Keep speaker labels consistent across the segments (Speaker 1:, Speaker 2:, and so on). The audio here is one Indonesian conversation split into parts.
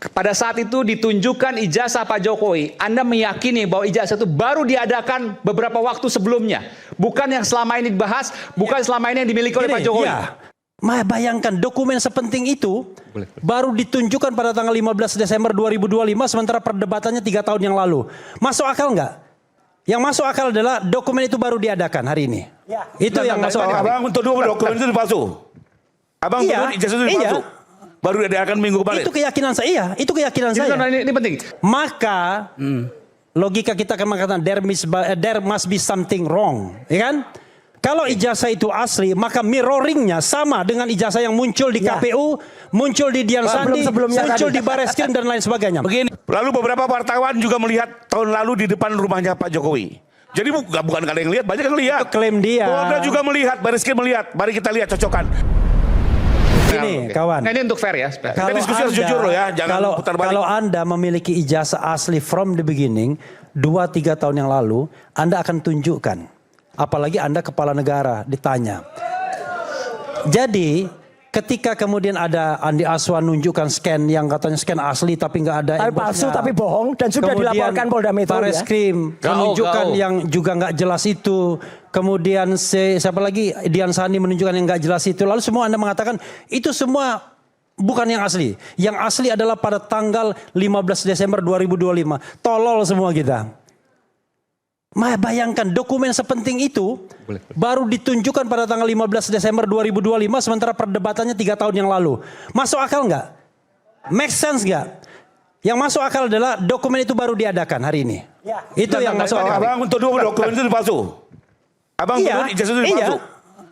Speaker 1: pada saat itu ditunjukkan ijazah Pak Jokowi, Anda meyakini bahwa ijazah itu baru diadakan beberapa waktu sebelumnya, bukan yang selama ini dibahas, bukan selama ini yang dimiliki oleh Pak Jokowi.
Speaker 2: Ya. Bayangkan dokumen sepenting itu baru ditunjukkan pada tanggal 15 Desember 2025, sementara perdebatannya 3 tahun yang lalu. Masuk akal nggak? Yang masuk akal adalah dokumen itu baru diadakan hari ini. Ya. Itu yang masuk akal.
Speaker 3: Abang untuk dokumen itu palsu. Abang tuduh ijazah itu palsu. Baru diadakan minggu kemarin. Itu keyakinan saya.
Speaker 2: Itu keyakinan saya.
Speaker 1: Ini penting.
Speaker 2: Maka logika kita akan mengatakan there must be something wrong, ya kan? Kalau ijazah itu asli, maka mirroringnya sama dengan ijazah yang muncul di KPU, muncul di Dian Sandi, muncul di Bareskrim dan lain sebagainya.
Speaker 3: Begini. Lalu beberapa wartawan juga melihat tahun lalu di depan rumahnya Pak Jokowi. Jadi bukan kalian yang lihat, banyak yang lihat.
Speaker 2: Itu klaim dia.
Speaker 3: Polda juga melihat, Bareskrim melihat. Mari kita lihat cocokan.
Speaker 2: Ini kawan.
Speaker 1: Nah, ini untuk fair ya.
Speaker 3: Kita diskusi yang jujur loh ya, jangan putar balik.
Speaker 2: Kalau Anda memiliki ijazah asli from the beginning, 2-3 tahun yang lalu, Anda akan tunjukkan. Apalagi Anda kepala negara ditanya. Jadi ketika kemudian ada Andi Aswan nunjukkan scan yang katanya scan asli tapi nggak ada
Speaker 4: tapi palsu tapi bohong dan sudah
Speaker 2: kemudian
Speaker 4: dilaporkan Polda Metro
Speaker 2: Bareskrim menunjukkan yang juga nggak jelas itu. Kemudian siapa lagi Dian Sandi menunjukkan yang nggak jelas itu. Lalu semua Anda mengatakan itu semua bukan yang asli. Yang asli adalah pada tanggal 15 Desember 2025. Tolol semua kita. Bayangkan dokumen sepenting itu baru ditunjukkan pada tanggal 15 Desember 2025 sementara perdebatannya 3 tahun yang lalu. Masuk akal nggak? Make sense nggak? Yang masuk akal adalah dokumen itu baru diadakan hari ini. Ya. Itu yang masuk akal.
Speaker 3: Abang untuk dokumen itu palsu. Abang tuduh ijazah itu palsu.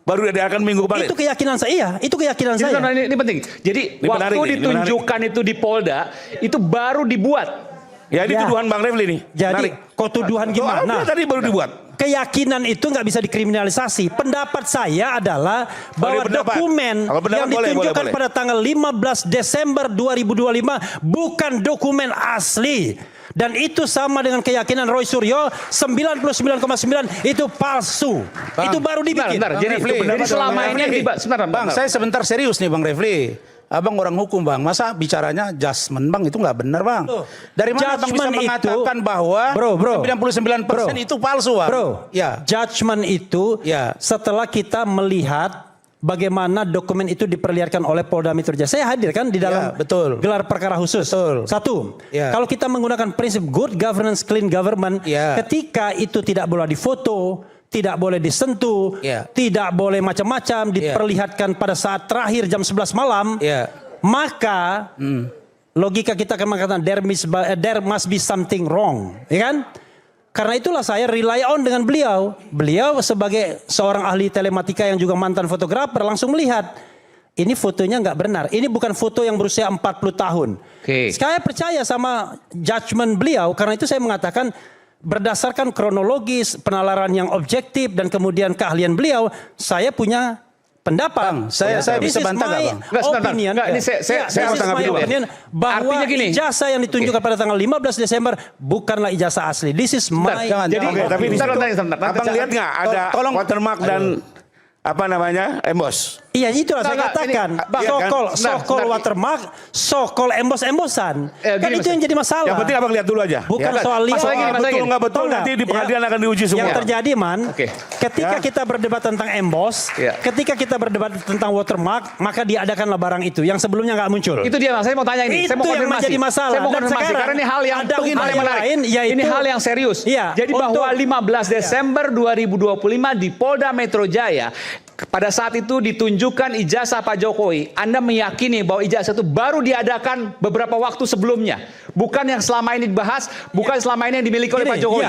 Speaker 3: Baru diadakan minggu kemarin.
Speaker 2: Itu keyakinan saya. Itu keyakinan saya.
Speaker 1: Ini penting. Jadi waktu ditunjukkan itu di Polda itu baru dibuat.
Speaker 3: Ya ini tuduhan Bang Refli nih.
Speaker 2: Jadi kok tuduhan gimana?
Speaker 3: Tadi baru dibuat.
Speaker 2: Keyakinan itu nggak bisa dikriminalisasi. Pendapat saya adalah bahwa dokumen yang ditunjukkan pada tanggal 15 Desember 2025 bukan dokumen asli. Dan itu sama dengan keyakinan Roy Suryo 99,9 itu palsu. Bang, itu baru dibikin.
Speaker 1: Jadi selama ini
Speaker 5: Bang, saya sebentar serius nih Bang Refli. Abang orang hukum Bang, masa bicaranya judgment Bang itu nggak benar Bang? Dari mana Abang bisa mengatakan bahwa 99% itu palsu Bang?
Speaker 2: Bro, judgment itu setelah kita melihat bagaimana dokumen itu diperlihatkan oleh Polda Metro Jaya. Saya hadir kan di dalam gelar perkara khusus. Satu, kalau kita menggunakan prinsip good governance, clean government, ketika itu tidak boleh difoto, tidak boleh disentuh, tidak boleh macam-macam, diperlihatkan pada saat terakhir jam 11 malam, maka logika kita akan mengatakan there must be something wrong, ya kan? Karena itulah saya rely on dengan beliau. Beliau sebagai seorang ahli telematika yang juga mantan fotografer langsung melihat ini fotonya nggak benar. Ini bukan foto yang berusia 40 tahun. Saya percaya sama judgment beliau, karena itu saya mengatakan berdasarkan kronologis, penalaran yang objektif dan kemudian keahlian beliau, saya punya pendapat.
Speaker 5: Saya bisa bantah nggak Bang?
Speaker 2: Opinion.
Speaker 1: Ini saya mau tanggapi dulu.
Speaker 2: Bahwa ijazah yang ditunjukkan pada tanggal 15 Desember bukanlah ijazah asli. This is my.
Speaker 3: Tapi Abang lihat nggak ada watermark dan apa namanya emboss?
Speaker 2: Iya itulah saya katakan. So-called watermark, so-called embosan. Kan itu yang jadi masalah.
Speaker 3: Yang penting Abang lihat dulu aja.
Speaker 2: Bukan soal lihat.
Speaker 3: Betul nggak betul nanti di pengadilan akan diuji semua.
Speaker 2: Yang terjadi ketika kita berdebat tentang emboss, ketika kita berdebat tentang watermark, maka diadakanlah barang itu yang sebelumnya nggak muncul.
Speaker 1: Itu dia, saya mau tanya ini.
Speaker 2: Itu yang menjadi masalah.
Speaker 1: Saya mau konfirmasi karena ini hal yang lain. Ini hal yang serius. Jadi bahwa 15 Desember 2025 di Polda Metro Jaya pada saat itu ditunjukkan ijazah Pak Jokowi, Anda meyakini bahwa ijazah itu baru diadakan beberapa waktu sebelumnya, bukan yang selama ini dibahas, bukan selama ini yang dimiliki oleh Pak Jokowi.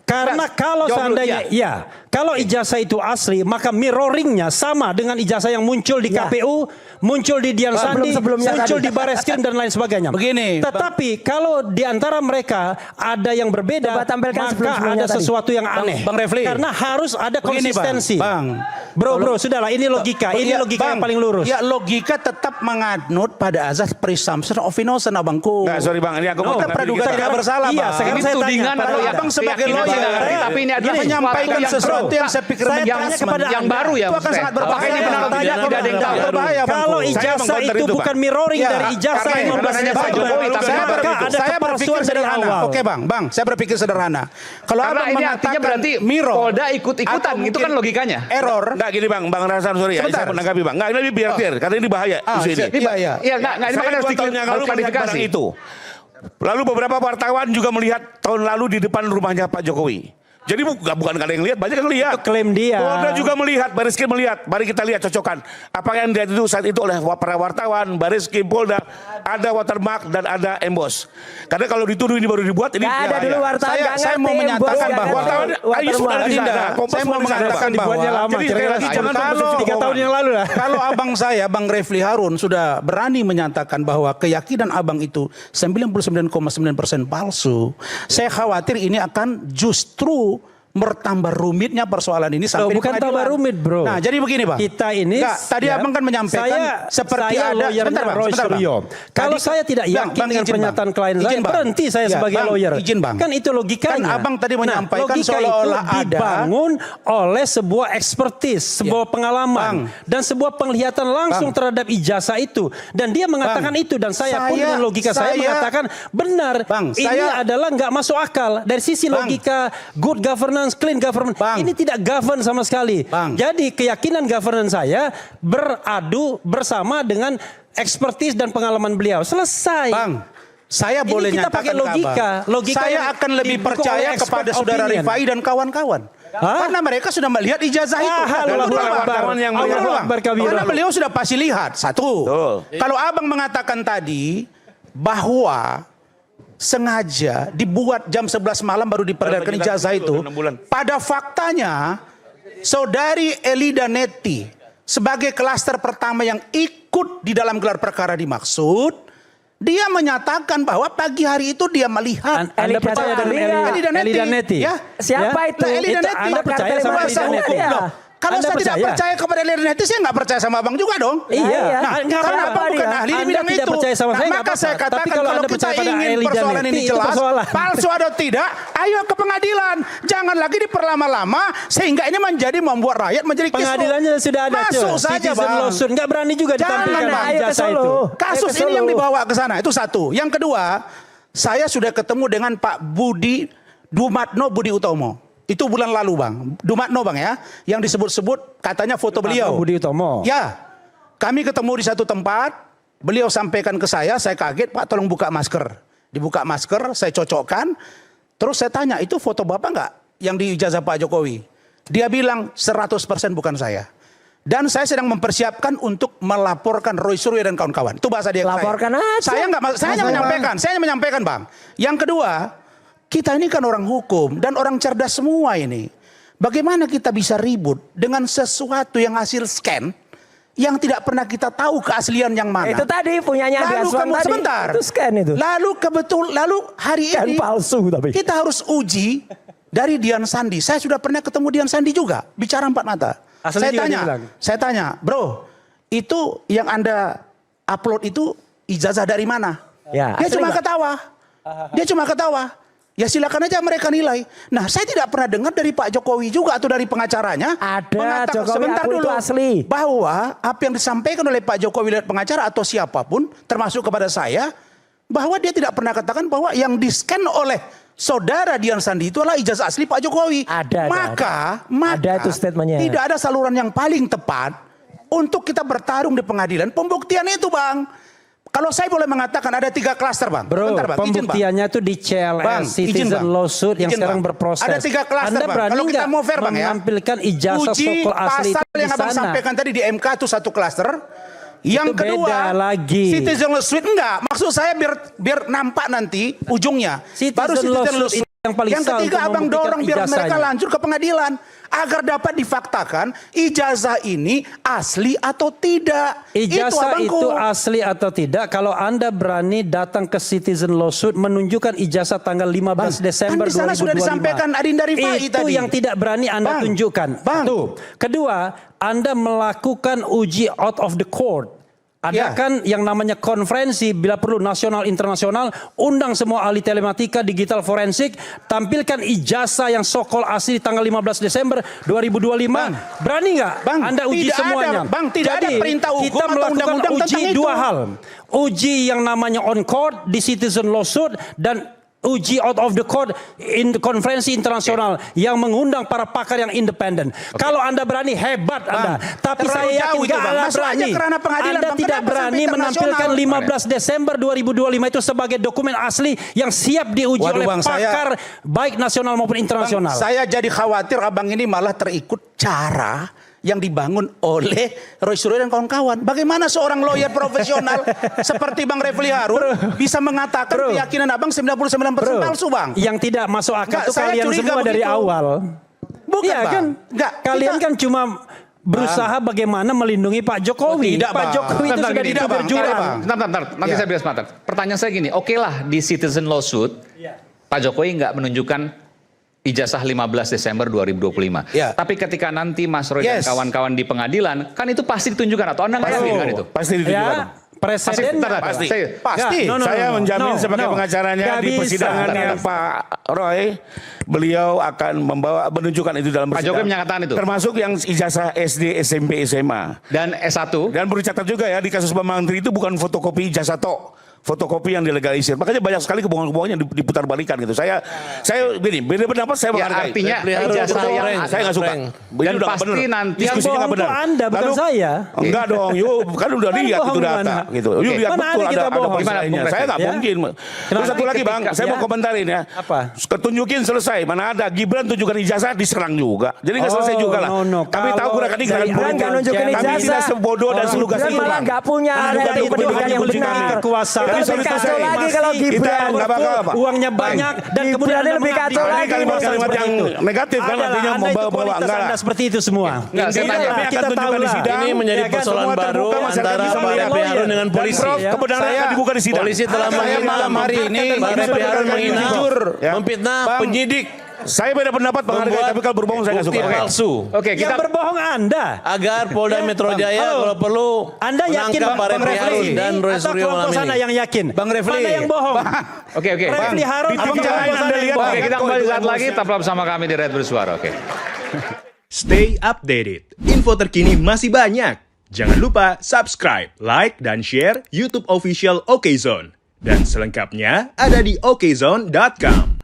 Speaker 2: Karena kalau seandainya kalau ijazah itu asli, maka mirroringnya sama dengan ijazah yang muncul di KPU, muncul di Dian Sandi, muncul di Bareskrim dan lain sebagainya. Tetapi kalau di antara mereka ada yang berbeda, maka ada sesuatu yang aneh.
Speaker 5: Bang Refli,
Speaker 2: karena harus ada konsistensi.
Speaker 5: Bang,
Speaker 2: Bro, sudahlah ini logika. Ini logika yang paling lurus.
Speaker 5: Ya logika tetap menganut pada azas presumption of innocence abangku.
Speaker 3: Nggak, sorry bang, ini aku
Speaker 5: Kita praduga tidak bersalah,
Speaker 2: iya,
Speaker 5: Bang.
Speaker 2: sekarang
Speaker 1: Ini
Speaker 2: saya
Speaker 1: tudingan
Speaker 2: tanya,
Speaker 1: atau
Speaker 5: Abang sebagai lawyer,
Speaker 1: tapi ini adalah
Speaker 5: menyampaikan sesuatu yang saya pikir
Speaker 2: saya tanya
Speaker 5: menjelaskan.
Speaker 2: kepada
Speaker 1: yang baru ya.
Speaker 5: Itu akan sangat berbahaya.
Speaker 1: Apakah ini benar atau tidak? Tidak ada yang tahu.
Speaker 5: Berbahaya, Bang.
Speaker 2: kalau
Speaker 5: Saya
Speaker 2: ijazah
Speaker 3: mengkonter
Speaker 2: itu
Speaker 3: itu, Bang.
Speaker 2: bukan mirroring
Speaker 5: Ya,
Speaker 2: dari ijazah
Speaker 1: karena
Speaker 2: yang
Speaker 1: ini bukan hanya Pak Jokowi, tapi
Speaker 5: saya
Speaker 2: ada
Speaker 5: berpikir
Speaker 2: kepalsuan dari
Speaker 5: sederhana.
Speaker 2: awal.
Speaker 5: Oke bang, saya berpikir sederhana. Kalau
Speaker 1: Karena
Speaker 5: abang
Speaker 1: ini artinya
Speaker 5: mengatakan
Speaker 1: berarti
Speaker 5: mirror,
Speaker 1: Polda ikut-ikutan,
Speaker 5: atau
Speaker 1: itu kan
Speaker 5: mungkin
Speaker 1: logikanya.
Speaker 5: error.
Speaker 3: Enggak gini bang Rasan, sorry ya,
Speaker 5: Sebentar.
Speaker 3: saya menanggapi bang. Enggak, ini biar clear, karena ini bahaya isu ini.
Speaker 5: Ini bahaya.
Speaker 1: Iya, enggak, ini
Speaker 3: Saya
Speaker 1: makanya
Speaker 3: 2 tahun yang lalu melihat barang
Speaker 1: klarifikasi.
Speaker 3: itu. Lalu beberapa wartawan juga melihat tahun lalu di depan rumahnya Pak Jokowi. Jadi bukan ada yang lihat, banyak yang lihat.
Speaker 2: Itu klaim dia.
Speaker 3: Polda juga melihat, Baris Krim melihat. Mari kita lihat cocokkan. Apakah yang dilihat itu saat itu oleh para wartawan, Baris Krim, Polda, ada watermark dan ada emboss. Karena kalau dituduh ini baru dibuat, ini
Speaker 4: Nggak ada dulu wartawan.
Speaker 5: Saya mau menyatakan bahwa
Speaker 3: wartawan, ayo sudah di sana. Kompas
Speaker 5: saya mau mengatakan bahwa
Speaker 2: dibuatnya lama.
Speaker 3: Jadi sekali lagi jangan
Speaker 5: kalau
Speaker 2: 3 tahun yang lalu lah.
Speaker 5: Kalau abang saya, Bang Refli Harun sudah berani menyatakan bahwa keyakinan abang itu 99,9% palsu. Saya khawatir ini akan justru bertambah rumitnya persoalan ini sampai di
Speaker 2: bukan
Speaker 5: pengadilan.
Speaker 2: tambah rumit, bro.
Speaker 5: Nah, jadi begini, Bang.
Speaker 2: Kita ini
Speaker 5: tadi abang kan menyampaikan seperti
Speaker 2: saya
Speaker 5: ada
Speaker 2: lawyernya Roy Suryo. Kalau saya tidak yakin dengan pernyataan klien saya, berhenti saya sebagai lawyer.
Speaker 5: Izin, Bang.
Speaker 2: Kan itu logikanya.
Speaker 5: Kan abang tadi menyampaikan
Speaker 2: logika
Speaker 5: seolah-olah
Speaker 2: itu dibangun oleh sebuah expertise, sebuah pengalaman, dan sebuah penglihatan langsung terhadap ijazah itu. Dan dia mengatakan itu, dan saya pun dengan logika saya mengatakan benar. Ini adalah nggak masuk akal dari sisi logika good governance, clean government. Ini tidak govern sama sekali. Jadi keyakinan governance saya beradu bersama dengan expertise dan pengalaman beliau. Selesai.
Speaker 5: Saya boleh
Speaker 2: kita
Speaker 5: nyatakan
Speaker 2: pakai logika.
Speaker 5: Saya akan lebih percaya kepada saudara Rifai dan kawan-kawan. Karena mereka sudah melihat ijazah itu. Karena beliau sudah pasti lihat. Satu. Kalau abang mengatakan tadi bahwa sengaja dibuat jam 11 malam baru diperlihatkan ijazah itu. Pada faktanya, saudari Elida Neti sebagai klaster pertama yang ikut di dalam gelar perkara dimaksud, dia menyatakan bahwa pagi hari itu dia melihat.
Speaker 2: Anda percaya dengan Elida Neti?
Speaker 5: Ya.
Speaker 4: Siapa itu?
Speaker 5: Elida Neti.
Speaker 2: Anda percaya sama Elida Neti?
Speaker 5: Kalau
Speaker 2: Anda
Speaker 5: saya tidak percaya kepada Elida Neti, saya nggak percaya sama abang juga dong.
Speaker 2: Iya.
Speaker 5: Nah, karena abang bukan ahli di bidang
Speaker 2: tidak
Speaker 5: itu.
Speaker 2: percaya sama saya,
Speaker 5: Maka saya
Speaker 2: tapi
Speaker 5: katakan
Speaker 2: kalau
Speaker 5: kalau
Speaker 2: Anda
Speaker 5: kita
Speaker 2: percaya pada
Speaker 5: ingin
Speaker 2: Elida
Speaker 5: persoalan
Speaker 2: Neti,
Speaker 5: ini
Speaker 2: itu
Speaker 5: jelas,
Speaker 2: persoalan.
Speaker 5: palsu atau tidak, ayo ke pengadilan. Jangan lagi diperlama-lama sehingga ini membuat rakyat menjadi kisruh.
Speaker 2: Pengadilannya sudah ada.
Speaker 5: Masuk saja, Bang.
Speaker 2: Lawsuit nggak berani juga ditampilkan ijazah itu.
Speaker 5: Kasus ini yang dibawa ke sana, itu satu. Yang kedua, saya sudah ketemu dengan Pak Dumatno Budi Utomo. Itu bulan lalu, Bang. Dumatno, Bang, ya. Yang disebut-sebut katanya foto beliau.
Speaker 2: Budi Utomo.
Speaker 5: Ya. Kami ketemu di satu tempat. Beliau sampaikan ke saya kaget, Pak tolong buka masker. Dibuka masker, saya cocokkan. Terus saya tanya, itu foto Bapak nggak yang di ijazah Pak Jokowi? Dia bilang 100% bukan saya. Dan saya sedang mempersiapkan untuk melaporkan Roy Suryo dan kawan-kawan. Itu bahasa dia ke
Speaker 4: Laporkan aja.
Speaker 5: Saya hanya menyampaikan, Bang. Yang kedua, kita ini kan orang hukum dan orang cerdas semua ini. Bagaimana kita bisa ribut dengan sesuatu yang hasil scan yang tidak pernah kita tahu keaslian yang mana?
Speaker 4: Itu tadi punyanya Andi Aswan tadi.
Speaker 5: Sebentar.
Speaker 4: Itu scan itu.
Speaker 5: Lalu hari
Speaker 4: Scan
Speaker 5: ini
Speaker 4: palsu tapi.
Speaker 5: kita harus uji dari Dian Sandi. Saya sudah pernah ketemu Dian Sandi juga, bicara empat mata. Saya tanya, bro, itu yang Anda upload itu ijazah dari mana?
Speaker 4: Ya,
Speaker 5: Dia cuma ketawa. Ya silakan aja mereka nilai. Nah, saya tidak pernah dengar dari Pak Jokowi juga atau dari pengacaranya.
Speaker 4: Ada, Jokowi
Speaker 5: sebentar
Speaker 4: aku
Speaker 5: dulu.
Speaker 4: itu asli.
Speaker 5: Bahwa apa yang disampaikan oleh Pak Jokowi lewat pengacara atau siapapun, termasuk kepada saya, bahwa dia tidak pernah katakan bahwa yang di-scan oleh saudara Dian Sandi itu adalah ijazah asli Pak Jokowi. Maka
Speaker 4: ada itu statementnya.
Speaker 5: Tidak ada saluran yang paling tepat untuk kita bertarung di pengadilan. Pembuktian itu, Bang. Kalau saya boleh mengatakan ada 3 klaster, Bang.
Speaker 2: Bro,
Speaker 5: Bentar, Bang.
Speaker 2: pembuktiannya itu di CLS, Citizen Lawsuit yang sekarang berproses.
Speaker 5: Ada 3 klaster,
Speaker 2: Anda
Speaker 5: Bang.
Speaker 2: berani
Speaker 5: Kalau kita mau fair, Bang, ya.
Speaker 2: menampilkan ijazah
Speaker 5: Uji
Speaker 2: sokol asli itu
Speaker 5: pasal
Speaker 2: di
Speaker 5: yang Abang
Speaker 2: sana?
Speaker 5: sampaikan tadi di MK itu 1 klaster. Yang
Speaker 2: Itu
Speaker 5: kedua,
Speaker 2: beda lagi.
Speaker 5: Citizen Lawsuit enggak. Maksud saya biar nampak nanti ujungnya. Baru Citizen Lawsuit
Speaker 2: paling
Speaker 5: Yang
Speaker 2: sah
Speaker 5: ketiga
Speaker 2: untuk
Speaker 5: abang
Speaker 2: membuktikan
Speaker 5: dorong biar mereka
Speaker 2: ijazahnya.
Speaker 5: lanjut ke pengadilan agar dapat difaktakan ijazah ini asli atau tidak.
Speaker 2: Ijazah
Speaker 5: abangku.
Speaker 2: itu asli atau tidak, kalau Anda berani datang ke citizen lawsuit menunjukkan ijazah tanggal 15 Desember
Speaker 5: kan di sana
Speaker 2: 2025.
Speaker 5: sudah disampaikan Adinda Rifai
Speaker 2: Itu
Speaker 5: tadi.
Speaker 2: yang tidak berani Anda tunjukkan.
Speaker 5: Bang.
Speaker 2: Satu. Kedua, Anda melakukan uji out of the court. Adakan yang namanya konferensi bila perlu nasional internasional, undang semua ahli telematika digital forensik, tampilkan ijazah yang sokol asli tanggal 15 Desember 2025. Berani nggak Anda uji
Speaker 5: tidak
Speaker 2: semuanya?
Speaker 5: ada, Bang, tidak ada perintah hukum
Speaker 2: kita
Speaker 5: atau
Speaker 2: melakukan
Speaker 5: undang-undang
Speaker 2: uji
Speaker 5: tentang itu.
Speaker 2: dua hal. Uji yang namanya on court di citizen lawsuit dan uji out of the court in konferensi internasional yang mengundang para pakar yang independen. Kalau Anda berani, hebat Anda. Tapi
Speaker 5: terlalu
Speaker 2: saya yakin
Speaker 5: jauh itu,
Speaker 2: nggak
Speaker 5: Bang.
Speaker 2: Anda
Speaker 5: Masuk
Speaker 2: berani.
Speaker 5: aja ke ranah pengadilan,
Speaker 2: Anda
Speaker 5: Bang.
Speaker 2: tidak
Speaker 5: Kenapa
Speaker 2: berani
Speaker 5: sampai
Speaker 2: menampilkan
Speaker 5: internasional?
Speaker 2: 15 Desember 2025 itu sebagai dokumen asli yang siap diuji
Speaker 5: Waduh,
Speaker 2: oleh
Speaker 5: Bang,
Speaker 2: pakar baik nasional maupun
Speaker 5: Bang,
Speaker 2: internasional.
Speaker 5: saya jadi khawatir abang ini malah terikut cara yang dibangun oleh Roy Suryo dan kawan-kawan. Bagaimana seorang lawyer profesional seperti Bang Refli Harun bisa mengatakan keyakinan abang 99% palsu, Bang?
Speaker 2: Yang tidak masuk akal
Speaker 5: Enggak,
Speaker 2: itu
Speaker 5: saya
Speaker 2: kalian
Speaker 5: curiga
Speaker 2: semua dari
Speaker 5: begitu.
Speaker 2: awal.
Speaker 5: Bukan,
Speaker 2: Iya
Speaker 5: Bang.
Speaker 2: kan?
Speaker 5: Enggak,
Speaker 2: Kalian
Speaker 5: kita-
Speaker 2: kan cuma berusaha bagaimana melindungi Pak Jokowi.
Speaker 5: tidak,
Speaker 2: Pak
Speaker 5: Bang.
Speaker 2: Jokowi itu
Speaker 1: Bentar,
Speaker 2: sudah
Speaker 1: gini,
Speaker 2: itu
Speaker 5: Bang.
Speaker 2: berjuang.
Speaker 1: Bentar. Nanti saya bilang sebentar. Pertanyaan saya gini, oke lah di citizen lawsuit, Pak Jokowi nggak menunjukkan ijazah 15 Desember 2025.
Speaker 5: Ya.
Speaker 1: Tapi ketika nanti Mas Roy dan
Speaker 5: Yes.
Speaker 1: kawan-kawan di pengadilan, kan itu pasti ditunjukkan atau Anda nggak yakin kan itu?
Speaker 3: Pasti ditunjukkan.
Speaker 2: Ya, presiden
Speaker 1: Bentar,
Speaker 3: Pasti.
Speaker 5: Pasti.
Speaker 3: Saya menjamin sebagai pengacaranya
Speaker 2: Nggak
Speaker 3: di
Speaker 2: bisa.
Speaker 3: persidangannya Pak Roy, beliau akan menunjukkan itu dalam
Speaker 1: Pak
Speaker 3: persidangan.
Speaker 1: Jokowi menyatakan itu.
Speaker 3: Termasuk yang ijazah SD, SMP, SMA.
Speaker 1: Dan S1,
Speaker 3: Dan perlu dicatat juga ya, di kasus Bambang Menteri itu bukan fotokopi ijazah tok. Fotokopi yang dilegalisir. Makanya banyak sekali kebohongan-kebohongan yang diputar balikan gitu. Saya gini, beda pendapat saya
Speaker 1: ya
Speaker 3: menghargai.
Speaker 1: artinya ijazah yang
Speaker 3: saya nggak suka.
Speaker 1: dan pasti nanti
Speaker 2: yang
Speaker 3: Diskusinya
Speaker 2: bohong
Speaker 3: nggak
Speaker 2: itu Anda, bukan saya.
Speaker 3: Enggak dong, yuk kan udah
Speaker 2: Kan
Speaker 3: lihat itu
Speaker 2: bohong
Speaker 3: data
Speaker 2: gimana?
Speaker 3: gitu. Yuk lihat
Speaker 2: Mana
Speaker 3: betul
Speaker 2: ada kita
Speaker 3: ada
Speaker 2: bohong?
Speaker 3: persaingannya.
Speaker 1: Gimana, Bung
Speaker 3: Saya nggak
Speaker 1: Refli?
Speaker 3: mungkin. Terus satu lagi Bang, saya mau komentarin ya.
Speaker 2: Apa?
Speaker 3: Ketunjukin selesai, mana ada Gibran tunjukkan ijazah diserang juga. Jadi nggak selesai juga lah.
Speaker 2: no.
Speaker 3: Kami tahu
Speaker 2: Kalau
Speaker 3: gerakan ini gerakan
Speaker 2: dari
Speaker 4: Gibran
Speaker 3: politik.
Speaker 4: nggak nunjukin
Speaker 3: Kami
Speaker 4: ijazah.
Speaker 3: tidak sebodoh dan selugas
Speaker 4: Gibran
Speaker 3: itu
Speaker 4: malah
Speaker 3: Bang.
Speaker 4: nggak punya
Speaker 3: Menunjukkan
Speaker 4: dari
Speaker 3: kepentingan
Speaker 4: pendidikan yang
Speaker 3: kunci
Speaker 4: benar.
Speaker 3: kami.
Speaker 2: Kekuasaan.
Speaker 3: Jadi
Speaker 4: Lebih
Speaker 3: sorry to
Speaker 4: kacau
Speaker 3: say,
Speaker 4: lagi kalau
Speaker 3: kita
Speaker 4: Gibran.
Speaker 3: nggak bakal apa.
Speaker 2: Uangnya banyak dan
Speaker 4: Gibran
Speaker 2: kemudian Anda
Speaker 4: lebih
Speaker 2: mengabdi.
Speaker 4: kacau
Speaker 3: Ini
Speaker 4: lagi.
Speaker 3: kalimat-kalimat yang negatif kan
Speaker 2: Adalah,
Speaker 3: artinya
Speaker 2: Anda itu
Speaker 3: membawa-bawa
Speaker 2: kualitas
Speaker 3: enggak
Speaker 2: Anda
Speaker 3: lah.
Speaker 2: seperti itu semua.
Speaker 1: Nggak, saya tanya.
Speaker 3: Kami akan
Speaker 2: kita
Speaker 3: tunjukkan
Speaker 2: tahu
Speaker 3: di
Speaker 2: lah.
Speaker 3: sidang.
Speaker 6: Ini menjadi
Speaker 2: Ya kan?
Speaker 6: persoalan
Speaker 3: Semua
Speaker 6: baru
Speaker 3: terbuka, masyarakat
Speaker 6: antara
Speaker 3: bisa
Speaker 6: Pak
Speaker 3: melihat.
Speaker 6: Refli Harun dengan
Speaker 3: Dan
Speaker 6: polisi.
Speaker 3: Prof, kebenarannya akan dibuka di sidang.
Speaker 6: Polisi telah
Speaker 3: Saya
Speaker 6: menghina
Speaker 3: malam hari ini
Speaker 6: Pak Refli Harun menghina,
Speaker 3: Ya.
Speaker 6: memfitnah
Speaker 3: Bang,
Speaker 6: penyidik,
Speaker 3: Saya beda pendapat menghargai,
Speaker 6: membuat
Speaker 3: tapi kalau berbohong saya nggak
Speaker 6: bukti
Speaker 3: suka.
Speaker 6: palsu.
Speaker 1: Oke,
Speaker 2: Yang
Speaker 1: kita
Speaker 2: berbohong Anda.
Speaker 6: Agar Polda Metro Jaya
Speaker 2: Halo.
Speaker 6: kalau perlu
Speaker 2: Anda yakin
Speaker 6: menangkap Pak
Speaker 2: Bang
Speaker 6: Refli Harun
Speaker 2: Refli
Speaker 6: dan Roy
Speaker 2: atau
Speaker 6: Suryo
Speaker 2: kelompok
Speaker 6: malam
Speaker 2: sana
Speaker 6: ini.
Speaker 2: yang yakin?
Speaker 5: Bang Refli.
Speaker 2: Mana yang bohong?
Speaker 1: Oke.
Speaker 2: Refli Harun
Speaker 3: Di
Speaker 2: atau
Speaker 3: TV
Speaker 2: kelompok
Speaker 3: lain
Speaker 2: sana
Speaker 3: Anda
Speaker 2: yang
Speaker 3: lihat,
Speaker 2: bohong?
Speaker 1: Oke, kita
Speaker 3: Kok
Speaker 1: kembali
Speaker 3: itu
Speaker 1: saat lagi.
Speaker 3: emosinya?
Speaker 1: Tetap bersama kami di Red Bersuara. Oke.
Speaker 7: Stay updated. Info terkini masih banyak. Jangan lupa subscribe, like, dan share YouTube official OKZone. Dan selengkapnya ada di okezone.com.